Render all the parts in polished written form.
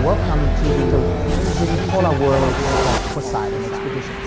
welcome to the amazing polar world of Poseidon Expeditions.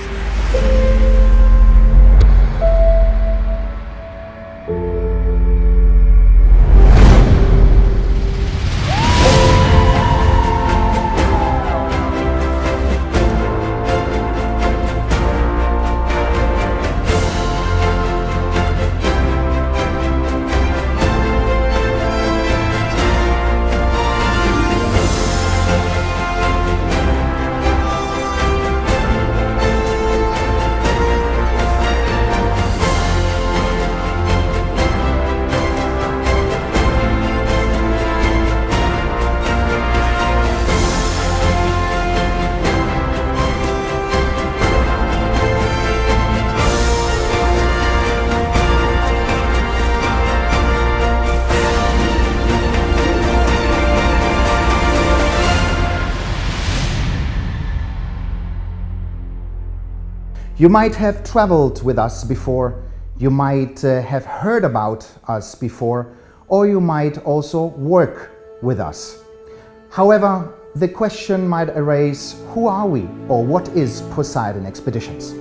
You might have traveled with us before, you might have heard about us before, or you might also work with us. However, the question might arise, who are we, or what is Poseidon Expeditions?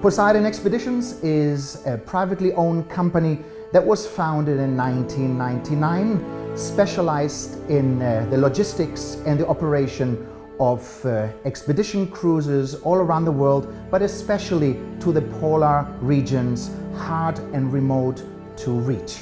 Poseidon Expeditions is a privately owned company that was founded in 1999, specialized in the logistics and the operation of expedition cruises all around the world, but especially to the polar regions, hard and remote to reach.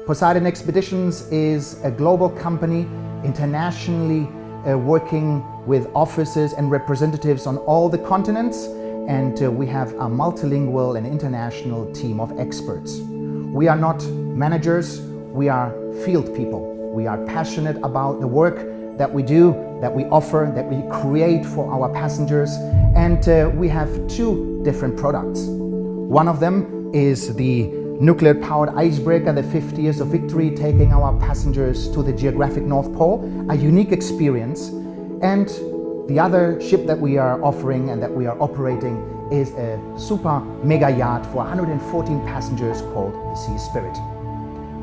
Poseidon Expeditions is a global company, internationally working with offices and representatives on all the continents, and we have a multilingual and international team of experts. We are not managers, we are field people. We are passionate about the work that we do, that we offer, that we create for our passengers, and we have two different products. One of them is the nuclear-powered icebreaker, the 50 Years of Victory, taking our passengers to the geographic North Pole, a unique experience. And the other ship that we are offering and that we are operating is a super mega yacht for 114 passengers called the Sea Spirit.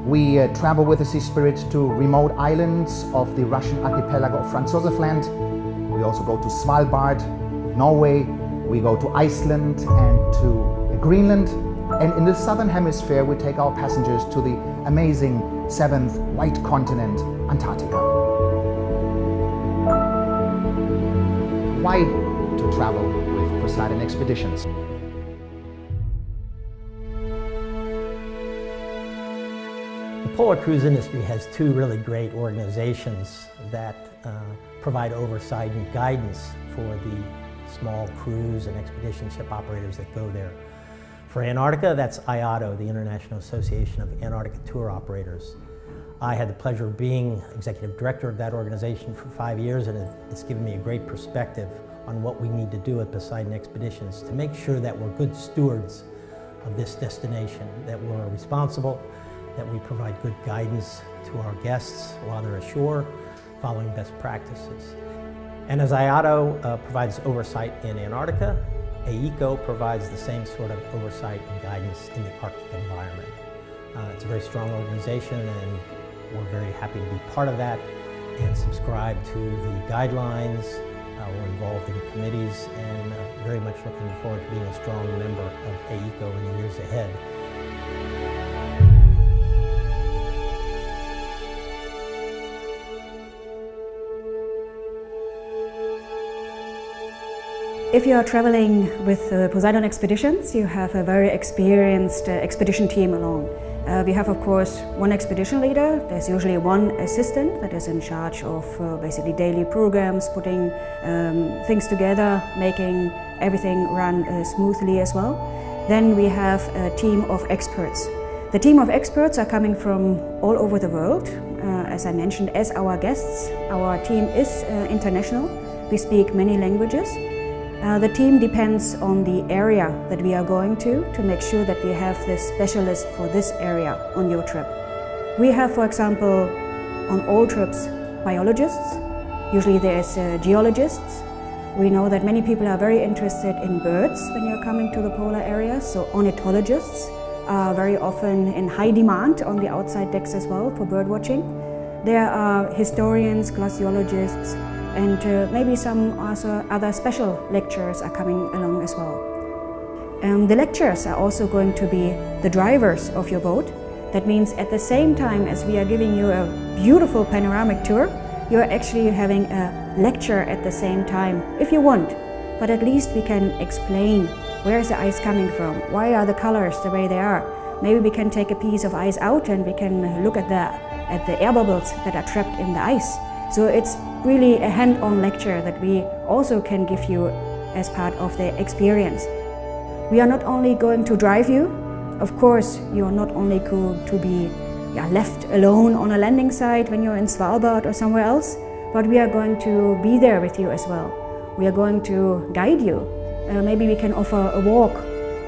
We travel with the Sea Spirit to remote islands of the Russian archipelago of Franz Josef Land. We also go to Svalbard, Norway. We go to Iceland and to Greenland. And in the southern hemisphere, we take our passengers to the amazing seventh white continent, Antarctica. Why to travel with Poseidon Expeditions? The polar cruise industry has two really great organizations that provide oversight and guidance for the small cruise and expedition ship operators that go there. For Antarctica, that's IATO, the International Association of Antarctica Tour Operators. I had the pleasure of being executive director of that organization for 5 years, and it's given me a great perspective on what we need to do at Poseidon Expeditions to make sure that we're good stewards of this destination, that we're responsible, that we provide good guidance to our guests while they're ashore, following best practices. And as IATO provides oversight in Antarctica, AECO provides the same sort of oversight and guidance in the Arctic environment. It's a very strong organization, and we're very happy to be part of that and subscribe to the guidelines. We're involved in committees and very much looking forward to being a strong member of AECO in the years ahead. If you are traveling with Poseidon Expeditions, you have a very experienced expedition team along. We have, of course, one expedition leader. There's usually one assistant that is in charge of basically daily programs, putting things together, making everything run smoothly as well. Then we have a team of experts. The team of experts are coming from all over the world. As I mentioned, as our guests, our team is international. We speak many languages. The team depends on the area that we are going to make sure that we have the specialist for this area on your trip. We have, for example, on all trips, biologists. Usually there's geologists. We know that many people are very interested in birds when you're coming to the polar area, so ornithologists are very often in high demand on the outside decks as well for bird watching. There are historians, glaciologists, and maybe some also other special lecturers are coming along as well. The lecturers are also going to be the drivers of your boat. That means at the same time as we are giving you a beautiful panoramic tour, you are actually having a lecture at the same time, if you want. But at least we can explain where is the ice coming from, why are the colors the way they are. Maybe we can take a piece of ice out and we can look at the air bubbles that are trapped in the ice. So it's really a hand-on lecture that we also can give you as part of the experience. We are not only going to drive you, of course you are not only going to be left alone on a landing site when you're in Svalbard or somewhere else, but we are going to be there with you as well. We are going to guide you. Maybe we can offer a walk.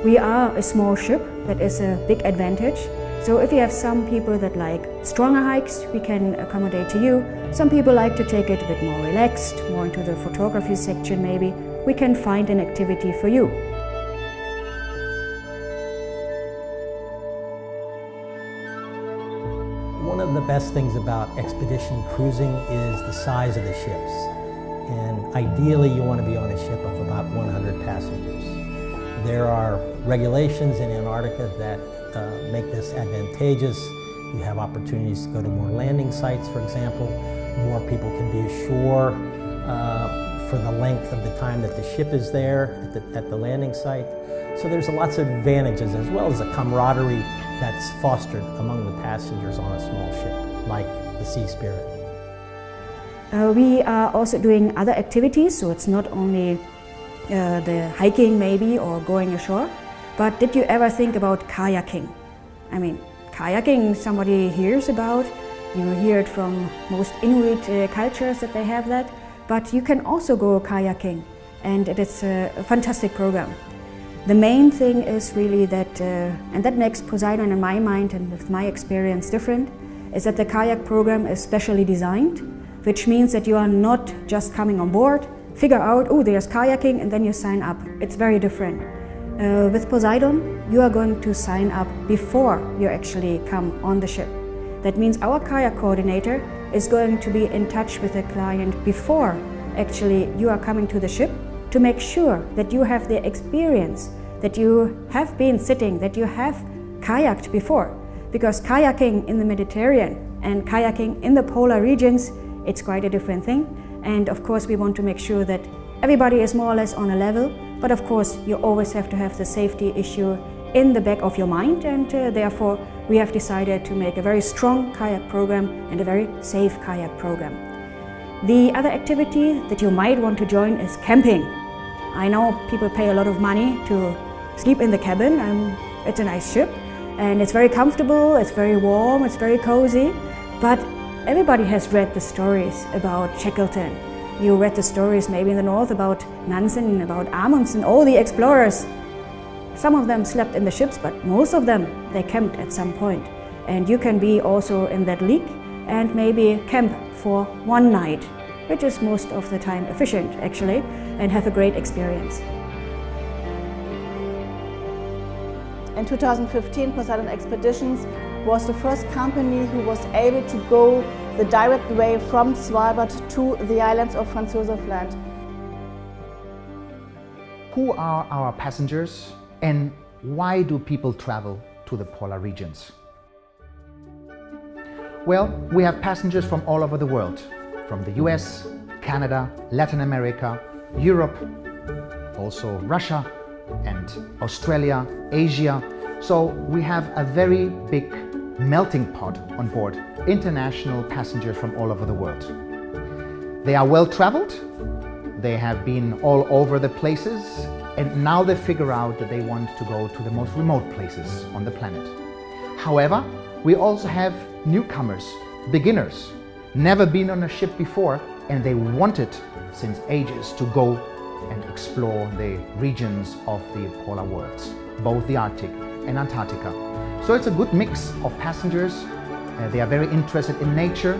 We are a small ship, that is a big advantage. So if you have some people that like stronger hikes, we can accommodate to you. Some people like to take it a bit more relaxed, more into the photography section maybe. We can find an activity for you. One of the best things about expedition cruising is the size of the ships. And ideally you want to be on a ship of about 100 passengers. There are regulations in Antarctica that make this advantageous. You have opportunities to go to more landing sites, for example. More people can be ashore for the length of the time that the ship is there at the landing site. So there's lots of advantages, as well as a camaraderie that's fostered among the passengers on a small ship, like the Sea Spirit. We are also doing other activities, so it's not only the hiking maybe or going ashore, but did you ever think about kayaking? I mean, kayaking somebody hears about, you hear it from most Inuit cultures that they have that, but you can also go kayaking, and it is a fantastic program. The main thing is really that, and that makes Poseidon in my mind and with my experience different, is that the kayak program is specially designed, which means that you are not just coming on board, figure out, oh, there's kayaking, and then you sign up. It's very different. With Poseidon, you are going to sign up before you actually come on the ship. That means our kayak coordinator is going to be in touch with the client before actually you are coming to the ship, to make sure that you have the experience, that you have been sitting, that you have kayaked before. Because kayaking in the Mediterranean and kayaking in the polar regions, it's quite a different thing. And of course we want to make sure that everybody is more or less on a level, but of course you always have to have the safety issue in the back of your mind, and therefore we have decided to make a very strong kayak program and a very safe kayak program. The other activity that you might want to join is camping. I know people pay a lot of money to sleep in the cabin, and it's a nice ship and it's very comfortable, it's very warm, it's very cozy, but everybody has read the stories about Shackleton. You read the stories maybe in the north about Nansen, about Amundsen, all the explorers. Some of them slept in the ships, but most of them, they camped at some point. And you can be also in that league and maybe camp for one night, which is most of the time efficient actually, and have a great experience. In 2015, Poseidon Expeditions was the first company who was able to go the direct way from Svalbard to the islands of Franz Josef Land. Who are our passengers and why do people travel to the polar regions? Well, we have passengers from all over the world, from the US, Canada, Latin America, Europe, also Russia and Australia, Asia. So we have a very big melting pot on board, international passengers from all over the world. They are well traveled, they have been all over the places, and now they figure out that they want to go to the most remote places on the planet. However, we also have newcomers, beginners, never been on a ship before, and they wanted since ages to go and explore the regions of the polar worlds, both the Arctic and Antarctica. So it's a good mix of passengers. They are very interested in nature.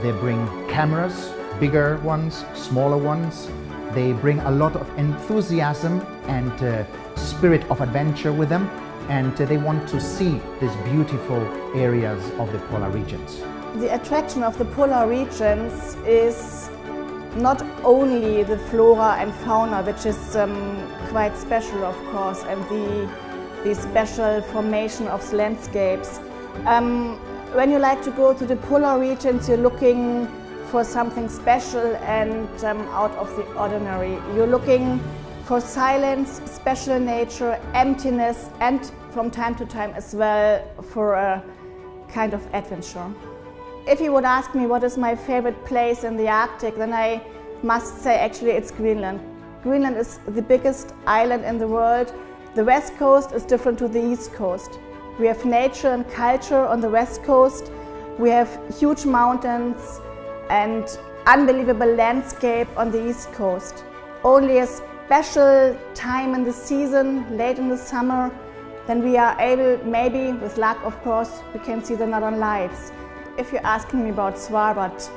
They bring cameras, bigger ones, smaller ones. They bring a lot of enthusiasm and spirit of adventure with them, and they want to see these beautiful areas of the polar regions. The attraction of the polar regions is not only the flora and fauna, which is quite special, of course, and the special formation of the landscapes. When you like to go to the polar regions, you're looking for something special and out of the ordinary. You're looking for silence, special nature, emptiness, and from time to time as well for a kind of adventure. If you would ask me what is my favorite place in the Arctic, then I must say actually it's Greenland. Greenland is the biggest island in the world. The west coast is different to the east coast. We have nature and culture on the west coast. We have huge mountains and unbelievable landscape on the east coast. Only a special time in the season, late in the summer, then we are able, maybe with luck of course, we can see the northern lights. If you're asking me about Svalbard,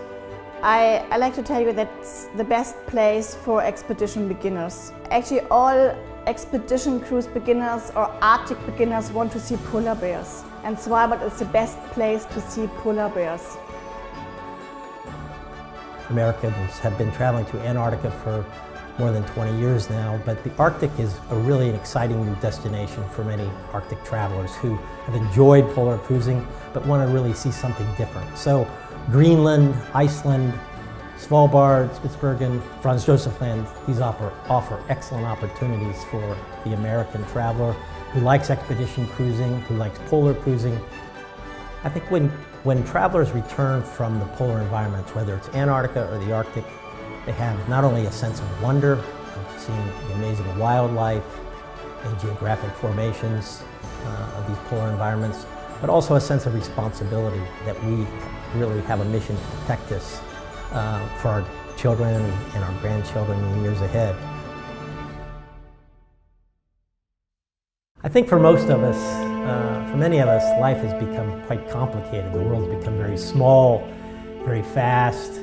I like to tell you that's the best place for expedition beginners. Actually, all expedition cruise beginners or Arctic beginners want to see polar bears. And Svalbard is the best place to see polar bears. Americans have been traveling to Antarctica for more than 20 years now, but the Arctic is really an exciting new destination for many Arctic travelers who have enjoyed polar cruising but want to really see something different. So Greenland, Iceland, Svalbard, Spitsbergen, Franz Josef Land, these offer excellent opportunities for the American traveler who likes expedition cruising, who likes polar cruising. I think when travelers return from the polar environments, whether it's Antarctica or the Arctic, they have not only a sense of wonder of seeing the amazing wildlife and geographic formations of these polar environments, but also a sense of responsibility that we really have a mission to protect this for our children and our grandchildren in the years ahead. I think for most of us, for many of us, life has become quite complicated. The world's become very small, very fast.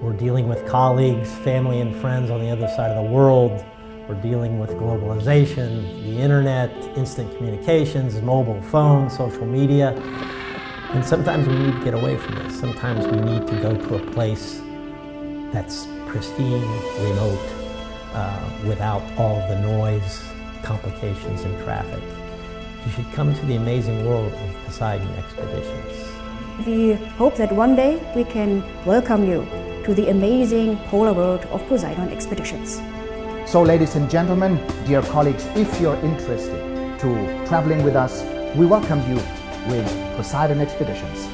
We're dealing with colleagues, family and friends on the other side of the world. We're dealing with globalization, the internet, instant communications, mobile phones, social media. And sometimes we need to get away from this. Sometimes we need to go to a place that's pristine, remote, without all the noise, complications, and traffic. You should come to the amazing world of Poseidon Expeditions. We hope that one day we can welcome you to the amazing polar world of Poseidon Expeditions. So ladies and gentlemen, dear colleagues, if you're interested to traveling with us, we welcome you with Poseidon Expeditions.